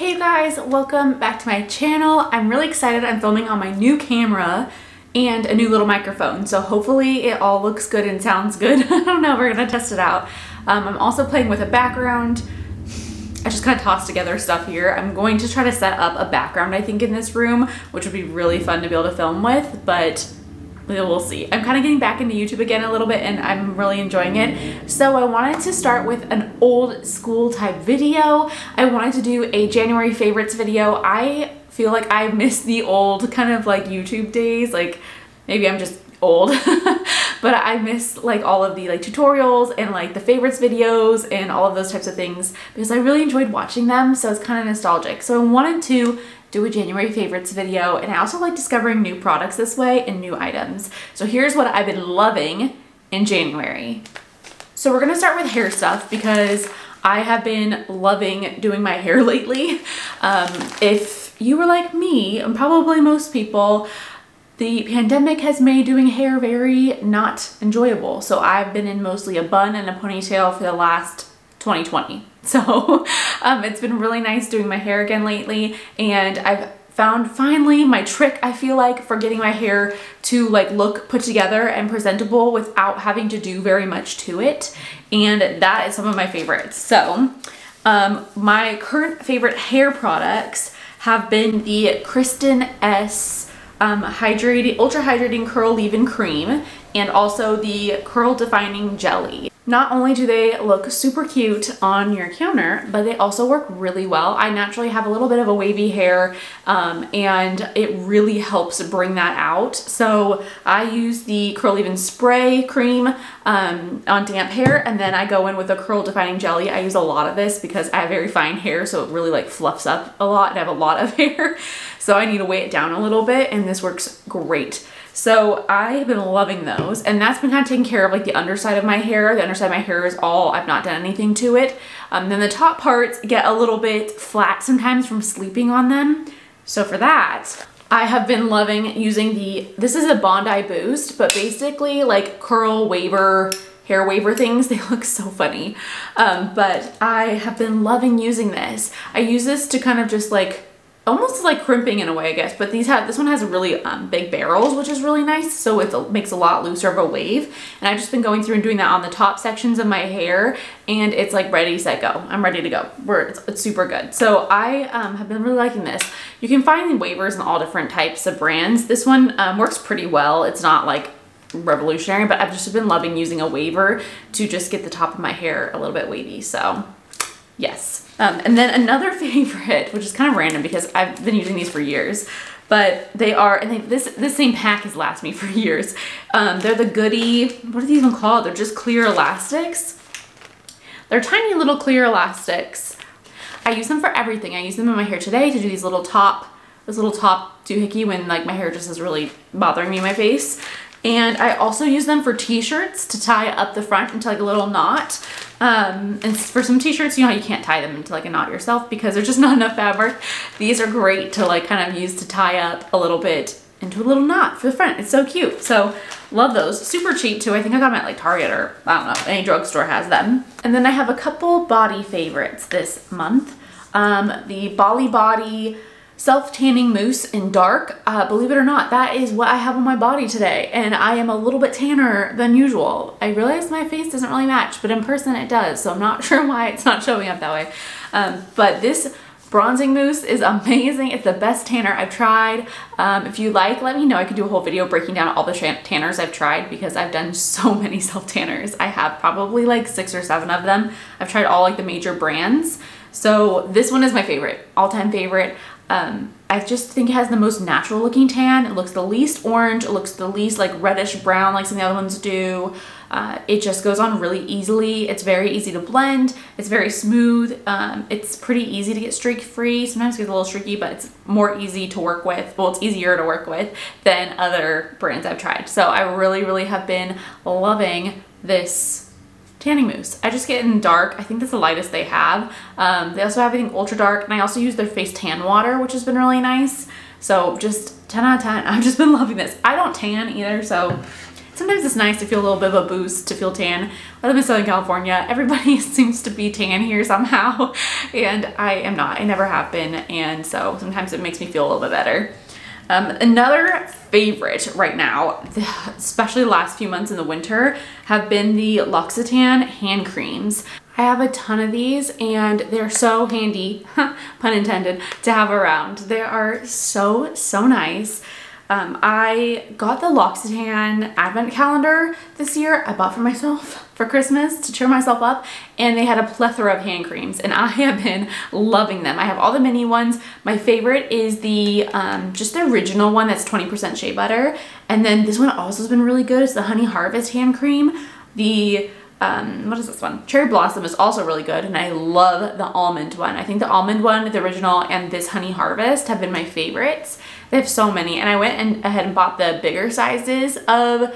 Hey guys, welcome back to my channel. I'm really excited. I'm filming on my new camera and a new little microphone, so hopefully it all looks good and sounds good. I don't know, we're gonna test it out. I'm also playing with a background. I just kind of tossed together stuff here. I'm going to try to set up a background, I think, in this room, which would be really fun to be able to film with, but we'll see. I'm kind of getting back into YouTube again a little bit and I'm really enjoying it. So I wanted to start with an old school type video. I wanted to do a January favorites video. I feel like I miss the old kind of like YouTube days. Like maybe I'm just old, but I miss like all of the like tutorials and like the favorites videos and all of those types of things because I really enjoyed watching them. So it's kind of nostalgic. So I wanted to do a January favorites video, and I also like discovering new products this way and new items. So here's what I've been loving in January. So we're gonna start with hair stuff because I have been loving doing my hair lately. If you were like me, and probably most people, the pandemic has made doing hair very not enjoyable. So I've been in mostly a bun and a ponytail for the last 2020. So it's been really nice doing my hair again lately, and I've found finally my trick, I feel like, for getting my hair to like look put together and presentable without having to do very much to it, and that is some of my favorites. So my current favorite hair products have been the Kristen S ultra hydrating curl leave-in cream and also the curl defining jelly. Not only do they look super cute on your counter, but they also work really well. I naturally have a little bit of a wavy hair and it really helps bring that out. So I use the curl leave-in spray cream on damp hair, and then I go in with a curl defining jelly. I use a lot of this because I have very fine hair, so it really like fluffs up a lot and I have a lot of hair. So I need to weigh it down a little bit, and this works great. So I have been loving those, and that's been kind of taking care of like the underside of my hair. The underside of my hair is all, I've not done anything to it. Then the top parts get a little bit flat sometimes from sleeping on them. So for that, I have been loving using this is a Bondi Boost, but basically like curl waver, hair waver things. They look so funny. But I have been loving using this. I use this to kind of just like, almost like crimping in a way, I guess, but this one has really big barrels, which is really nice, so it makes a lot looser of a wave. And I've just been going through and doing that on the top sections of my hair, and it's like ready, set, go. I'm ready to go. It's super good. So I have been really liking this. You can find waivers in all different types of brands. This one works pretty well. It's not like revolutionary, but I've just been loving using a waver to just get the top of my hair a little bit wavy, so yes. And then another favorite, which is kind of random because I've been using these for years, but they are, and this same pack has lasted me for years. They're the Goody, what are these even called? They're just clear elastics. They're tiny little clear elastics. I use them for everything. I use them in my hair today to do this little top doohickey when like my hair just is really bothering me in my face. And I also use them for t-shirts to tie up the front into like a little knot. And for some t-shirts, you know, you can't tie them into like a knot yourself because there's just not enough fabric. These are great to like kind of use to tie up a little bit into a little knot for the front. It's so cute. So love those. Super cheap too. I think I got them at like Target or I don't know, any drugstore has them. And then I have a couple body favorites this month. The Bali self-tanning mousse in dark. Believe it or not, that is what I have on my body today, and I am a little bit tanner than usual. I realize my face doesn't really match, but in person it does, so I'm not sure why it's not showing up that way. But this bronzing mousse is amazing. It's the best tanner I've tried. If you like, let me know. I could do a whole video breaking down all the tanners I've tried because I've done so many self-tanners. I have probably like 6 or 7 of them. I've tried all like the major brands. So this one is my favorite, all-time favorite. I just think it has the most natural looking tan. It looks the least orange. It looks the least like reddish brown like some of the other ones do. It just goes on really easily. It's very easy to blend. It's very smooth. It's pretty easy to get streak free. Sometimes it gets a little streaky, but it's more easy to work with. Well, it's easier to work with than other brands I've tried. So I really, really have been loving this tanning mousse. I just get in dark. I think that's the lightest they have. They also have, I think, ultra dark, and I also use their face tan water, which has been really nice. So just 10 out of 10. I've just been loving this. I don't tan either, so sometimes it's nice to feel a little bit of a boost, to feel tan. I live in Southern California. Everybody seems to be tan here somehow, and I am not. I never have been, and so sometimes it makes me feel a little bit better. Another favorite right now, especially the last few months in the winter, have been the L'Occitane hand creams. I have a ton of these and they're so handy, pun intended, to have around. They are so nice. I got the L'Occitane advent calendar this year. I bought for myself for Christmas to cheer myself up, and they had a plethora of hand creams and I have been loving them. I have all the mini ones. My favorite is the just the original one that's 20% shea butter, and then this one also has been really good. It's the Honey Harvest hand cream. The what is this one? Cherry Blossom is also really good, and I love the almond one. I think the almond one, the original, and this Honey Harvest have been my favorites. They have so many, and I went ahead and bought the bigger sizes of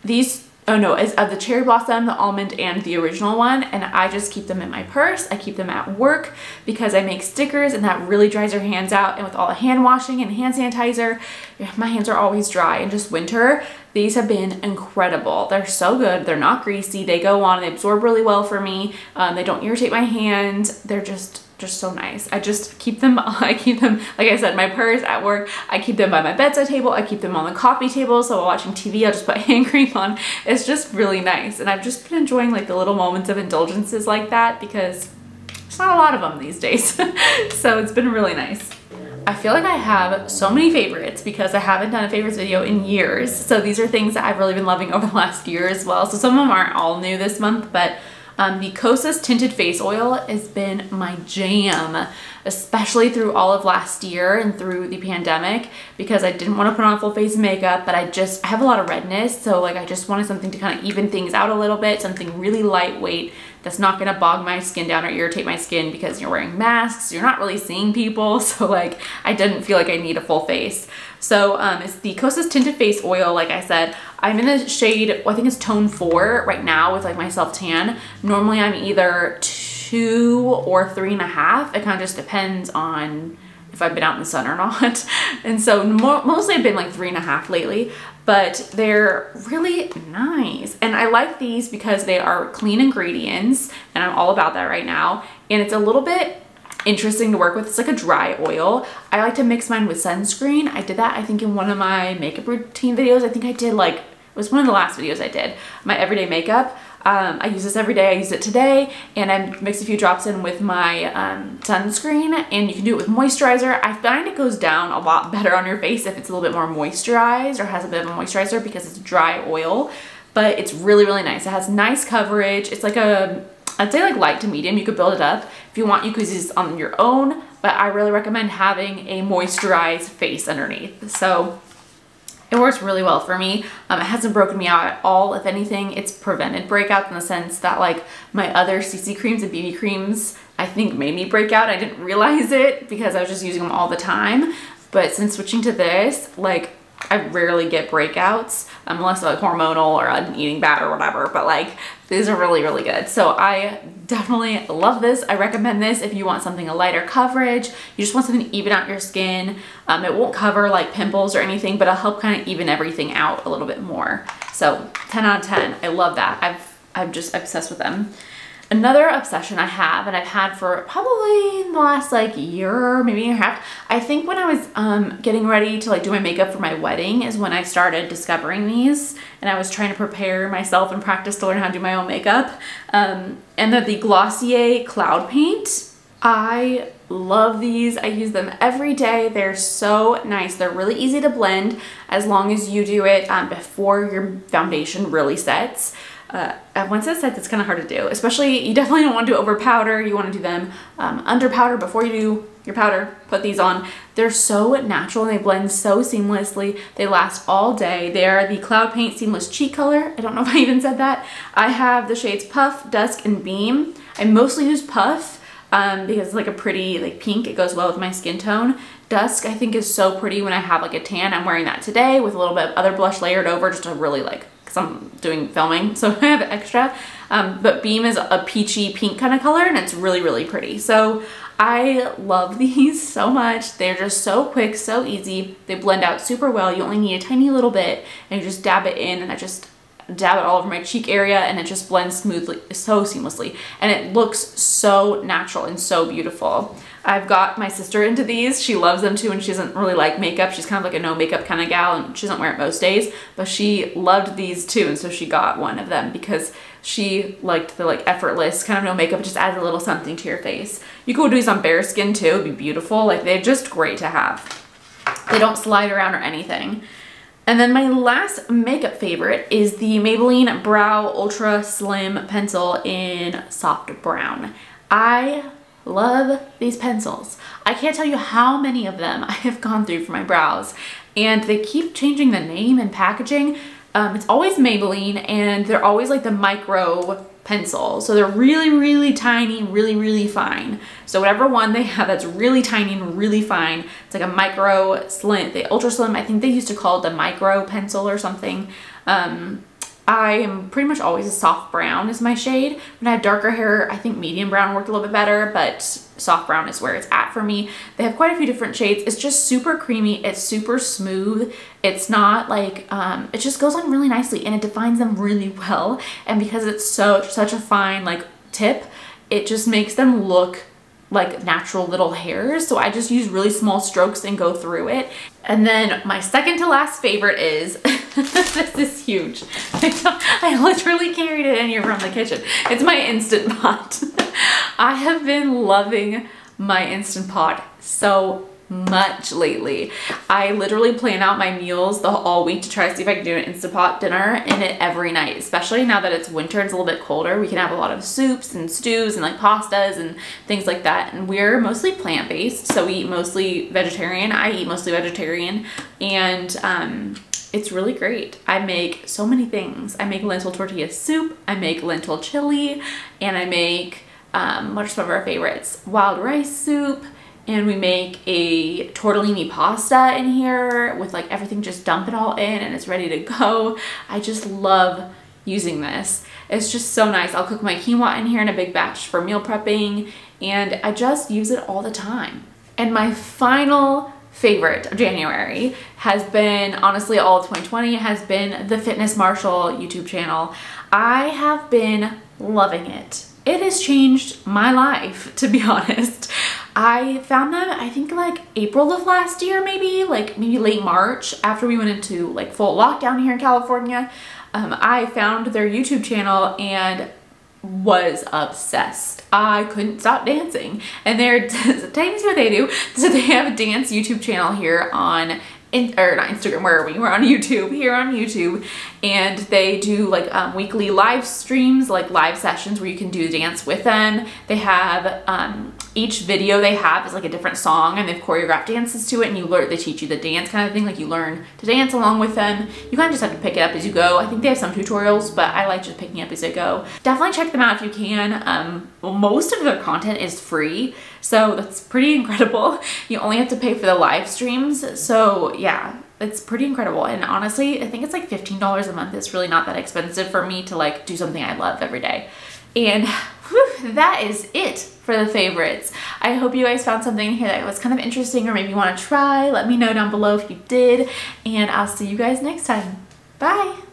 these. Oh no, it's of the Cherry Blossom, the almond, and the original one, and I just keep them in my purse. I keep them at work because I make stickers, and that really dries your hands out, and with all the hand washing and hand sanitizer, my hands are always dry. And just winter, these have been incredible. They're so good. They're not greasy. They go on, they absorb really well for me. They don't irritate my hands. They're just so nice. I just keep them, I keep them, like I said, my purse, at work. I keep them by my bedside table. I keep them on the coffee table, so while watching TV, I'll just put hand cream on. It's just really nice, and I've just been enjoying like the little moments of indulgences like that because there's not a lot of them these days. So it's been really nice. I feel like I have so many favorites because I haven't done a favorites video in years. So these are things that I've really been loving over the last year as well. So some of them aren't all new this month, but the Kosas Tinted Face Oil has been my jam, especially through all of last year and through the pandemic, because I didn't want to put on a full face of makeup, but I have a lot of redness, so like I just wanted something to kind of even things out a little bit, something really lightweight that's not going to bog my skin down or irritate my skin because you're wearing masks, you're not really seeing people, so like I didn't feel like I need a full face. So it's the Kosas Tinted Face Oil. Like I said, I'm in the shade, I think it's tone 4 right now with like my self tan. Normally I'm either 2 or 3.5. It kind of just depends on if I've been out in the sun or not. And so mostly I've been like 3.5 lately, but they're really nice. And I like these because they are clean ingredients, and I'm all about that right now. And it's a little bit interesting to work with. It's like a dry oil. I like to mix mine with sunscreen. I did that I think in one of my makeup routine videos. I think I did like, it was one of the last videos I did, my everyday makeup. I use this every day. I used it today, and I mixed a few drops in with my sunscreen, and you can do it with moisturizer. I find it goes down a lot better on your face if it's a little bit more moisturized or has a bit of a moisturizer because it's dry oil, but it's really nice. It has nice coverage. It's like a, I'd say like light to medium. You could build it up. If you want, you could use this on your own, but I really recommend having a moisturized face underneath. So it works really well for me. It hasn't broken me out at all. If anything, it's prevented breakouts in the sense that like my other CC creams and BB creams, I think made me break out. I didn't realize it because I was just using them all the time. But since switching to this, like I rarely get breakouts unless like hormonal or I'm eating bad or whatever, but like these are really good. So I definitely love this. I recommend this if you want something a lighter coverage. You just want something to even out your skin. It won't cover like pimples or anything, but it'll help kind of even everything out a little bit more. So 10 out of 10. I love that. I'm just obsessed with them. Another obsession I have, and I've had for probably in the last like year, maybe a year and a half, I think when I was getting ready to like do my makeup for my wedding is when I started discovering these, and I was trying to prepare myself and practice to learn how to do my own makeup. And they're the Glossier Cloud Paint. I love these. I use them every day. They're so nice. They're really easy to blend as long as you do it before your foundation really sets. Once it sets, it's kind of hard to do, especially you definitely don't want to do over powder. You want to do them under powder before you do your powder. Put these on. They're so natural and they blend so seamlessly. They last all day. They are the Cloud Paint Seamless Cheek Color. I don't know if I even said that. I have the shades Puff, Dusk, and Beam. I mostly use Puff because it's like a pretty like pink. It goes well with my skin tone. Dusk I think is so pretty when I have like a tan. I'm wearing that today with a little bit of other blush layered over just to really like, I'm doing filming, so I have extra. But Beam is a peachy pink kind of color, and it's really pretty. So I love these so much. They're just so quick, so easy. They blend out super well. You only need a tiny little bit, and you just dab it in, and dab it all over my cheek area, and it just blends smoothly, so seamlessly, and it looks so natural and so beautiful. I've got my sister into these. She loves them too, and she doesn't really like makeup. She's kind of like a no makeup kind of gal, and she doesn't wear it most days, but she loved these too, and so she got one of them because she liked the like effortless kind of no makeup. It just adds a little something to your face. You could do these on bare skin too. It'd be beautiful. Like, they're just great to have. They don't slide around or anything. And then my last makeup favorite is the Maybelline Brow Ultra Slim Pencil in Soft Brown. I love these pencils. I can't tell you how many of them I have gone through for my brows, and they keep changing the name and packaging. It's always Maybelline, and they're always like the micro pencil. So they're really, really tiny, really, really fine. So whatever one they have that's really tiny and really fine, it's like a micro slim, the ultra slim, I think they used to call it the micro pencil or something. I am pretty much always a soft brown is my shade. When I have darker hair, I think medium brown worked a little bit better, but soft brown is where it's at for me. They have quite a few different shades. It's just super creamy. It's super smooth. It's not like, it just goes on really nicely, and it defines them really well. And because it's such a fine like tip, it just makes them look like natural little hairs. So I just use really small strokes and go through it. And then my second to last favorite is, this is huge. I literally carried it in here from the kitchen. It's my Instant Pot. I have been loving my Instant Pot so much lately. I literally plan out my meals all week to try to see if I can do an Instant Pot dinner in it every night, especially now that it's winter, it's a little bit colder. We can have a lot of soups and stews and like pastas and things like that. And we're mostly plant-based, so we eat mostly vegetarian. I eat mostly vegetarian, and it's really great. I make so many things. I make lentil tortilla soup, I make lentil chili, and I make, what are some of our favorites? Wild rice soup. And we make a tortellini pasta in here with like everything, just dump it all in and it's ready to go. I just love using this. It's just so nice. I'll cook my quinoa in here in a big batch for meal prepping, and I just use it all the time. And my final favorite of January has been, honestly, all of 2020 has been the Fitness Marshall YouTube channel. I have been loving it. It has changed my life, to be honest. I found them, I think like April of last year, maybe late March, after we went into like full lockdown here in California. I found their YouTube channel and was obsessed. I couldn't stop dancing. And they're, tell me what they do. So they have a dance YouTube channel here on or not Instagram, where are we? We're on YouTube, here on YouTube, and they do like weekly live streams, like live sessions where you can do dance with them. They have, each video they have is like a different song, and they've choreographed dances to it, and they teach you the dance kind of thing, like you learn to dance along with them. You kind of just have to pick it up as you go. I think they have some tutorials, but I like just picking up as I go. Definitely check them out if you can. Most of their content is free, so that's pretty incredible. You only have to pay for the live streams, so yeah, it's pretty incredible. And honestly, I think it's like $15 a month. It's really not that expensive for me to like do something I love every day. And whew, that is it for the favorites. I hope you guys found something here that was kind of interesting, or maybe you want to try. Let me know down below if you did, and I'll see you guys next time. Bye.